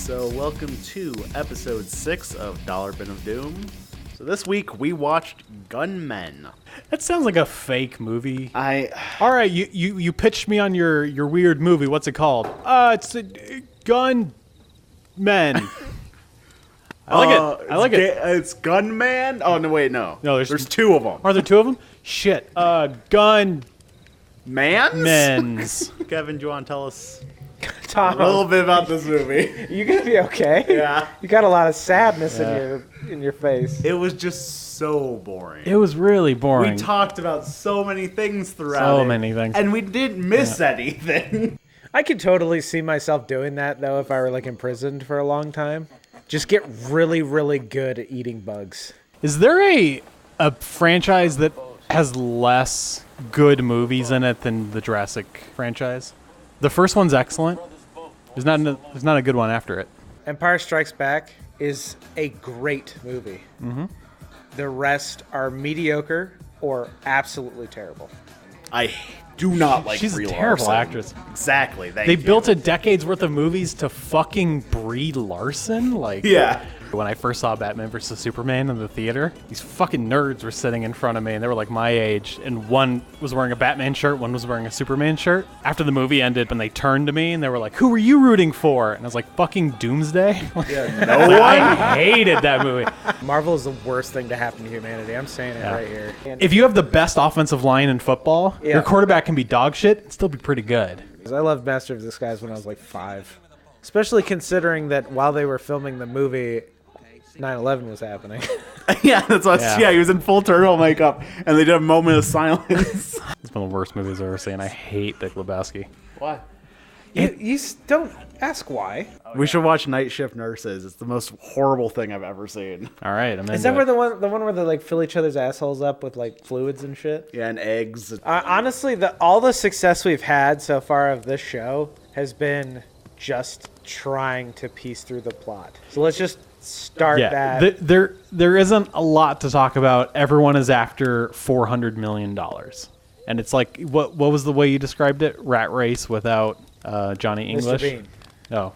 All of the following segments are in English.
So welcome to episode 6 of Dollar Bin of Doom. So this week we watched Gunmen. That sounds like a fake movie. All right, you pitched me on your weird movie. What's it called? It's Gunmen. I like it. It's Gunman? Oh, no, wait, no. No, there's two of them. Are there two of them? Shit. Gunmen's. Kevin, do you want to tell us Tom, a little bit about this movie? you gonna be okay? Yeah. You got a lot of sadness in your face. It was just so boring. It was really boring. We talked about so many things throughout So many things. And we didn't miss anything. I could totally see myself doing that though if I were like imprisoned for a long time. Just get really, really good at eating bugs. Is there a franchise that has less good movies in it than the Jurassic franchise? The first one's excellent. There's not a good one after it. Empire Strikes Back is a great movie. Mm-hmm. The rest are mediocre or absolutely terrible. I do not like She's Brie a terrible Larson. actress. Exactly. They built a decade's worth of movies to fucking Brie Larson? Yeah. When I first saw Batman vs. Superman in the theater, these fucking nerds were sitting in front of me, and they were like my age, and one was wearing a Batman shirt, one was wearing a Superman shirt. After the movie ended, when they turned to me, and they were like, "Who were you rooting for?" And I was like, "Fucking Doomsday." Yeah, no one. I hated that movie. Marvel is the worst thing to happen to humanity. I'm saying it right here. If you have the best offensive line in football, your quarterback can be dog shit and still be pretty good. I loved Master of Disguise when I was like 5. Especially considering that while they were filming the movie, 9/11 was happening. Yeah, that's what. Yeah, he was in full turtle makeup, and they did a moment of silence. It's one of the worst movies I've ever seen. I hate Big Lebowski. Why? You don't ask why. We should watch Night Shift Nurses. It's the most horrible thing I've ever seen. All right, I'm Is that where the one where they like fill each other's assholes up with like fluids and shit? Yeah, and eggs. Honestly, all the success we've had so far of this show has been just trying to piece through the plot. So let's just start that. There isn't a lot to talk about. Everyone is after $400 million. And it's like, what was the way you described it? Rat race without Johnny English? Mr. Bean. Oh,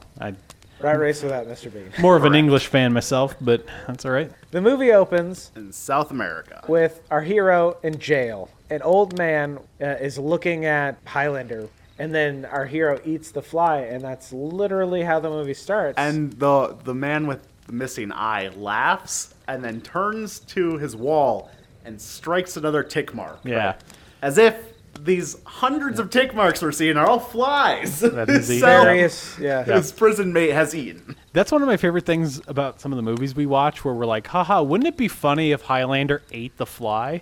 Rat race without Mr. Bean. more of an English fan myself, but that's all right. The movie opens In South America. with our hero in jail. An old man is looking at Highlander, and then our hero eats the fly, and that's literally how the movie starts. And the man with the missing eye laughs and then turns to his wall and strikes another tick mark. Yeah. Right? As if these hundreds of tick marks we're seeing are all flies. That is easy. Various, His prison mate has eaten. That's one of my favorite things about some of the movies we watch where we're like, haha, wouldn't it be funny if Highlander ate the fly?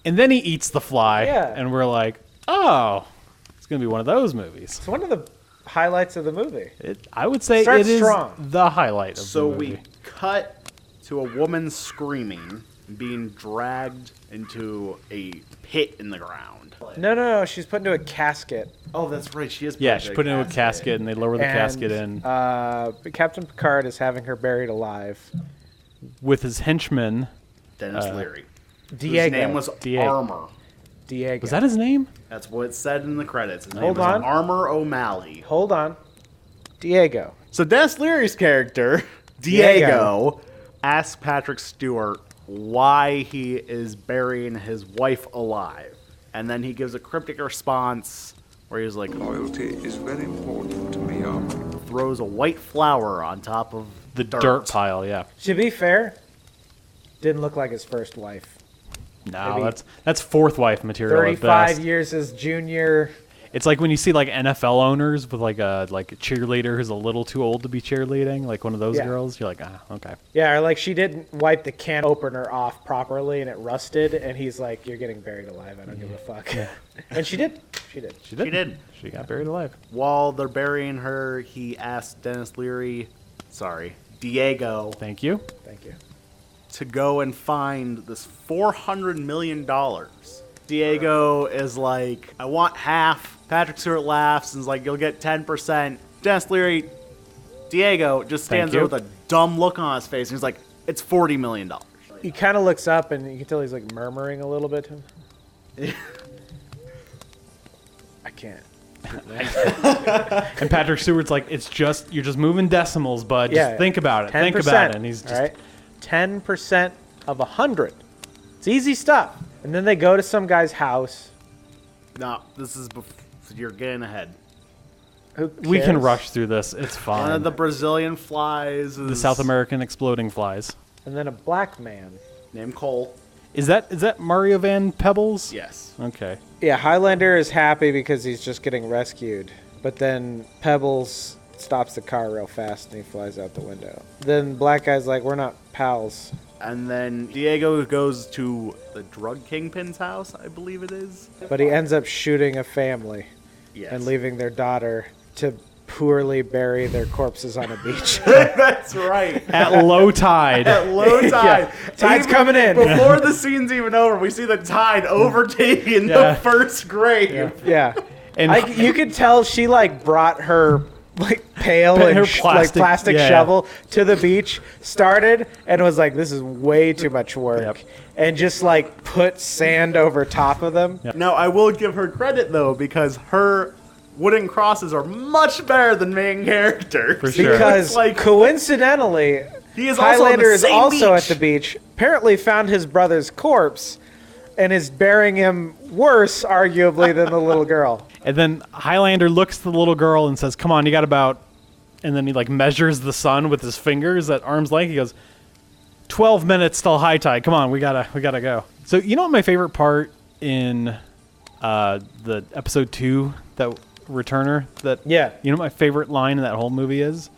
And then he eats the fly, and we're like, oh, it's going to be one of those movies. It's one of the highlights of the movie. I would say Starts it is strong. the highlight of So the movie. we cut to a woman screaming, being dragged into a pit in the ground. No. She's put into a casket. Oh, that's right. She is. She put it into a casket, and they lower the casket in. Captain Picard is having her buried alive. With his henchman. Dennis Leary. Diego. Whose name was Armor. Diego. Was that his name? That's what it said in the credits. His name Hold was on. Armor O'Malley. Hold on. Diego. So Dennis Leary's character, Diego, asks Patrick Stewart why he is burying his wife alive. And then he gives a cryptic response where he's like, Loyalty is very important to me, Armor. throws a white flower on top of The dirt pile, yeah. To be fair, didn't look like his first wife. No, Maybe that's fourth wife material at 35 best. years as junior. It's like when you see like NFL owners with like a cheerleader who's a little too old to be cheerleading, like one of those girls. You're like, okay. Yeah, or like she didn't wipe the can opener off properly and it rusted, and he's like, "You're getting buried alive. I don't give a fuck." Yeah. And she did. She did. She got buried alive. While they're burying her, he asked Diego. Thank you. Thank you. To go and find this $400 million. Diego is like, I want half. Patrick Stewart laughs and is like, you'll get 10%. Dennis Leary, Diego just stands there with a dumb look on his face. And he's like, it's $40 million. He kind of looks up and you can tell he's like murmuring a little bit to him. I can't. And Patrick Stewart's like, you're just moving decimals, bud. Just think about it. 10%, Think about it. And he's just, all right? 10% of 100. It's easy stuff. And then they go to some guy's house. No, this is you're getting ahead. Who we can cares? rush through this. It's fine. One of the Brazilian flies is The South American exploding flies. And then a black man. named Cole. Is that Mario Van Pebbles? Yes. Okay. Yeah, Highlander is happy because he's just getting rescued. But then Pebbles stops the car real fast and he flies out the window. Then black guy's like, we're not pals. And then Diego goes to the drug kingpin's house, I believe it is. But he ends up shooting a family Yes. and leaving their daughter to poorly bury their corpses on a beach. That's right. At low tide. At low tide. Yeah, tide's Even coming in. Before the scene's even over, we see the tide overtaking Yeah. the first grave. Yeah. And You could tell she like brought her like pail Her and plastic- yeah. shovel to the beach, started and was like, this is way too much work. Yep. And just like put sand over top of them. Yep. Now, I will give her credit, though, because her wooden crosses are much better than main characters. For sure. Because It's like, coincidentally, he is also on Highlander the is same also beach. at the beach. Apparently found his brother's corpse and is burying him worse, arguably, than the little girl. And then Highlander looks at the little girl and says, "Come on, you got about," and then he like measures the sun with his fingers at arm's length. He goes, 12 minutes till high tide. Come on, we gotta go. So you know what my favorite part in the episode 2, that Returner, that Yeah. you know what my favorite line in that whole movie is?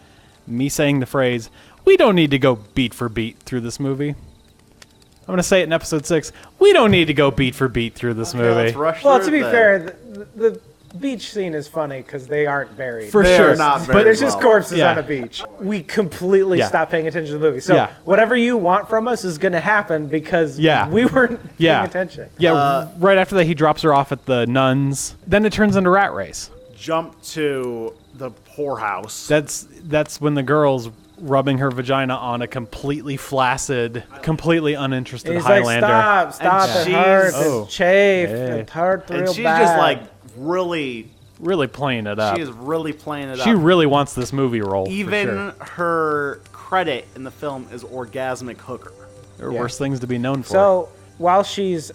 Me saying the phrase, "We don't need to go beat for beat through this movie." I'm gonna say it in episode 6. We don't need to go beat for beat through this movie. Let's rush Well, through to be it then. fair, the beach scene is funny because they aren't buried. For They sure. are not But very there's just well. corpses Yeah. on a beach. We completely Yeah. stopped paying attention to the movie. So Yeah. whatever you want from us is going to happen because Yeah. we weren't Yeah. paying attention. Yeah, right after that, he drops her off at the nuns. Then it turns into Rat Race. Jump to the poorhouse. That's when the girl's rubbing her vagina on a completely flaccid, completely uninterested And he's Highlander. like, stop, And it hurts, she's- it's chafed, Hey. it hurt and real she's bad. just like really, Really playing it up. she is really playing it She up. really wants this movie role. for Even sure. her credit in the film is orgasmic hooker. There are Yeah. worse things to be known for. So while she's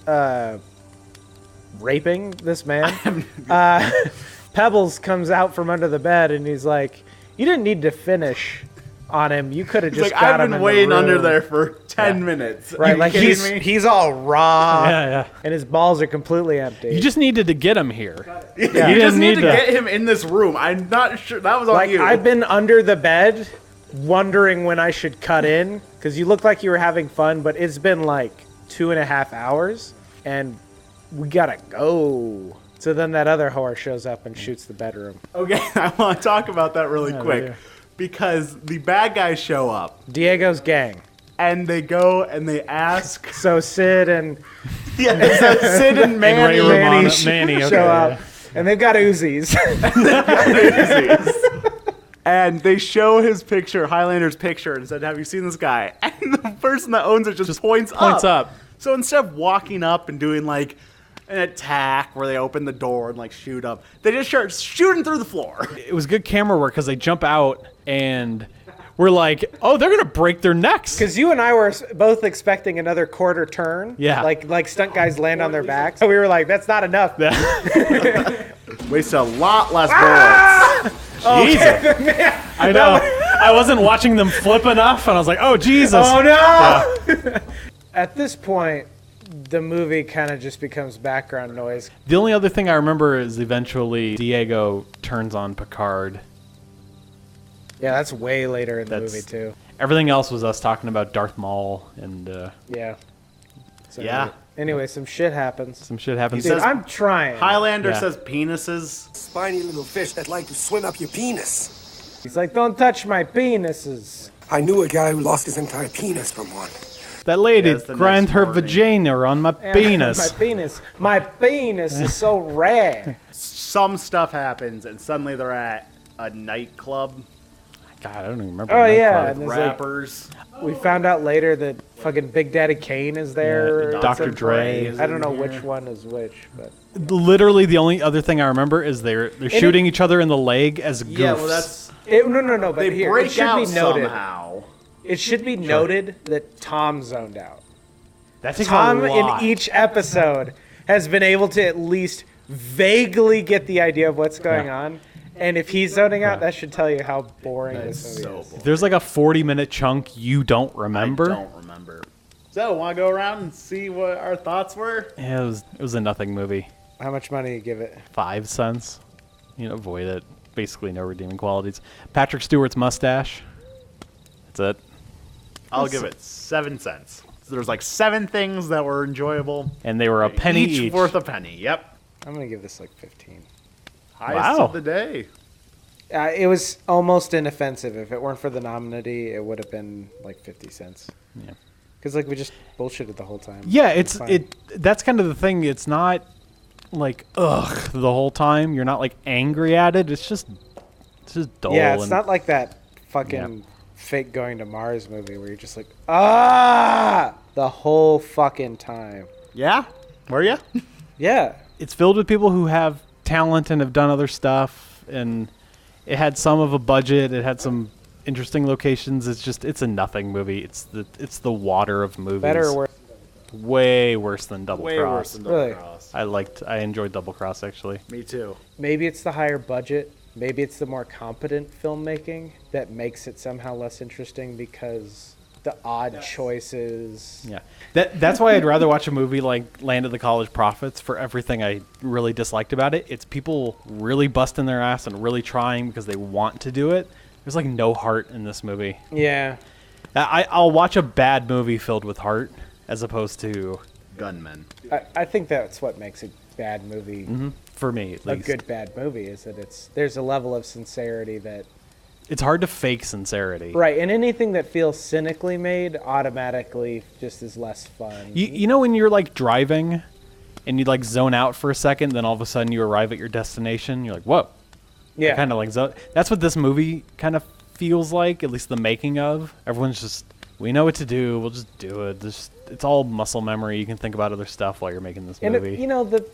raping this man, Pebbles comes out from under the bed and he's like, "You didn't need to finish on him. You could have He's just like, got I've him been in the waiting under room." there for 10 minutes. Are Right, you like kidding me? he's all raw, yeah. and his balls are completely empty. You just needed to get him here. You didn't just need need to to- get him in this room. I'm not sure. That was on like you. I've been under the bed, wondering when I should cut in because you look like you were having fun, but it's been like 2.5 hours, and we gotta go. So then that other whore shows up and shoots the bedroom. Okay, I want to talk about that really Yeah, quick. yeah. Because the bad guys show up, Diego's gang. and they go and they ask... So Sid and Yeah, it's that Sid and Manny. Ray Romano- Manny, Manny, okay, show up, yeah. and they've got Uzis. And they show his picture, Highlander's picture, and said, "Have you seen this guy?" And the person that owns it just points up. So instead of walking up and doing like an attack where they open the door and like shoot up, they just start shooting through the floor. It was good camera work because they jump out and we're like, oh, they're gonna break their necks. Because you and I were both expecting another quarter turn. Yeah. Like stunt guys land on their backs. So we were like, that's not enough. Wasted a lot less bullets. Jesus. I know. I wasn't watching them flip enough, and I was like, oh, Jesus. Oh no! At this point, the movie kind of just becomes background noise. The only other thing I remember is eventually Diego turns on Picard. Yeah, that's way later in the That's- movie too. Everything else was us talking about Darth Maul, and Yeah. So, Yeah. Anyway, some shit happens. some shit happens. Dude, says- I'm trying. Highlander Yeah. says penises. Spiny little fish that like to swim up your penis. He's like, don't touch my penises. I knew a guy who lost his entire penis from one. That lady That's the grind next her morning. vagina on my penis. My penis. My penis is so rare. Some stuff happens, and suddenly they're at a nightclub. God, I don't even remember. Oh, the yeah, Nightcrawler. and there's, like, Rappers. We found out later that fucking Big Daddy Kane is there. Yeah, Dr. Dre. is I don't in know here. which one is which, but Literally, the only other thing I remember is they're shooting each other in the leg as goofs. Yeah, well, that's no. But they here, break it should out be noted. somehow. It should be noted that Tom zoned out. that takes Tom a lot. in each episode has been able to at least vaguely get the idea of what's going on. And if he's zoning out, that should tell you how boring this movie So is. boring. There's like a 40-minute chunk you don't remember. I don't remember. So, want to go around and see what our thoughts were? Yeah, it was a nothing movie. How much money you give it? 5 cents. You know, avoid it. Basically, no redeeming qualities. Patrick Stewart's mustache. That's it. I'll give it 7 cents. So there's like 7 things that were enjoyable. And they were a penny each. Worth a penny. Yep. I'm going to give this like 15. Highest Wow. of the day. It was almost inoffensive. If it weren't for the nominee, it would have been like 50 cents. Yeah. Because like we just bullshitted the whole time. Yeah, fine. that's kind of the thing. It's not like ugh the whole time. You're not like angry at it. It's just dull. Yeah, it's and, not like that fucking fake going to Mars movie where you're just like, the whole fucking time. Yeah? Were you? Yeah. It's filled with people who have talent and have done other stuff, and it had some of a budget. It had some interesting locations. It's a nothing movie. It's the water of movies. Better or worse? Way worse than Double Way Cross. worse than Double Really? Cross. I enjoyed Double Cross actually. Me too. Maybe it's the higher budget. Maybe it's the more competent filmmaking that makes it somehow less interesting because the odd choices. Yeah, that's why I'd rather watch a movie like Land of the College Prophets for everything I really disliked about it. It's people really busting their ass and really trying because they want to do it. There's like no heart in this movie. Yeah. I'll watch a bad movie filled with heart as opposed to Gunmen. I think that's what makes a bad movie for me at a least. good bad movie is that there's a level of sincerity that It's hard to fake sincerity. right, and anything that feels cynically made automatically just is less fun. You know when you're like driving and you like zone out for a second, then all of a sudden you arrive at your destination. You're like, whoa. yeah. Kind of like that's what this movie kind of feels like, at least the making of. Everyone's just, we know what to do, we'll just do it. It's all muscle memory. You can think about other stuff while you're making this And movie. you know the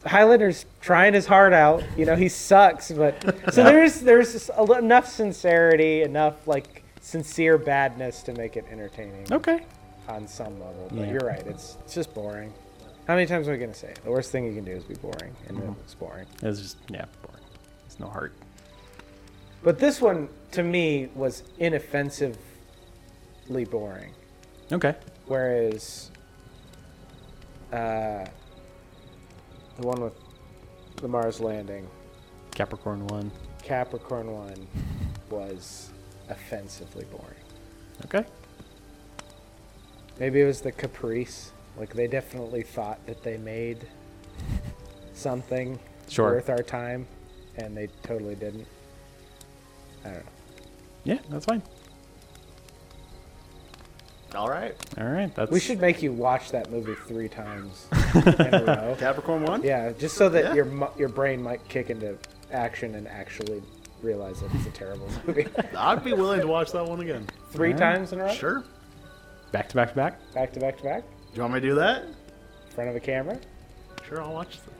Highlander's trying his heart out. You know he sucks, but so there's just enough sincerity, enough like sincere badness to make it entertaining Okay. on some level. But Yeah. you're right, it's just boring. How many times am I gonna say it? The worst thing you can do is be boring, and it's boring. It's just, boring. There's no heart. But this one to me was inoffensively boring, Okay. whereas the one with the Mars landing, Capricorn 1. Capricorn 1, was offensively boring. Okay. Maybe it was the caprice. Like, they definitely thought that they made something Sure. worth our time, and they totally didn't. I don't know. Yeah, that's fine. All right. All right. That's We should make you watch that movie 3 times in a row. Capricorn 1? Yeah, just so that Yeah. your brain might kick into action and actually realize that it's a terrible movie. I'd be willing to watch that one again. 3 times in a row? Sure. back to back to back. Back to back to back? Do you want me to do that? In front of a camera? Sure,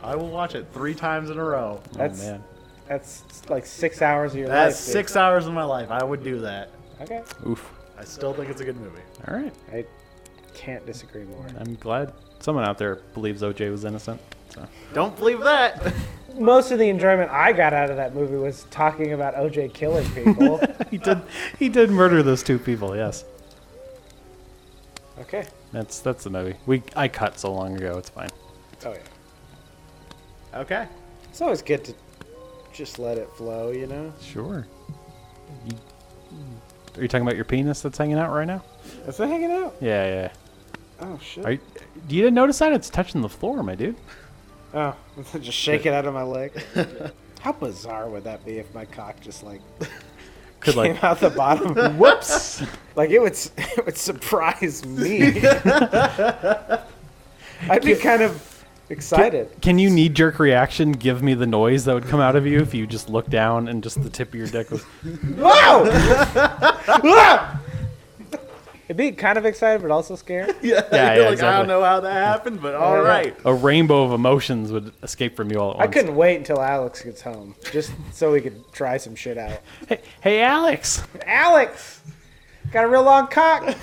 I will watch it 3 times in a row. That's, Oh man. that's like 6 hours of your That's life. dude. 6 hours of my life. I would do that. Okay. Oof. I still think it's a good movie. All right. I can't disagree more. I'm glad someone out there believes OJ was innocent. So. Don't believe that. Most of the enjoyment I got out of that movie was talking about OJ killing people. He did murder those 2 people. Yes. Okay. That's the movie. I cut so long ago. It's fine. Oh, yeah. Okay. It's always good to just let it flow, you know? Sure. Are you talking about your penis that's hanging out right now? Is it hanging out? Yeah. Oh, shit. You didn't notice that? It's touching the floor, my dude. Oh, just shake it out of my leg. How bizarre would that be if my cock just like Could came like out the bottom? whoops. Like it would surprise me. I'd be kind of Excited. Can you knee-jerk reaction give me the noise that would come out of you if you just look down and just the tip of your dick was... Wow! It'd be kind of excited, but also scared. Yeah, Yeah, you're like, I exactly. don't know how that happened, but all right. A rainbow of emotions would escape from you all at once. I couldn't wait until Alex gets home, just so we could try some shit out. Hey, Alex! Alex! Got a real long cock.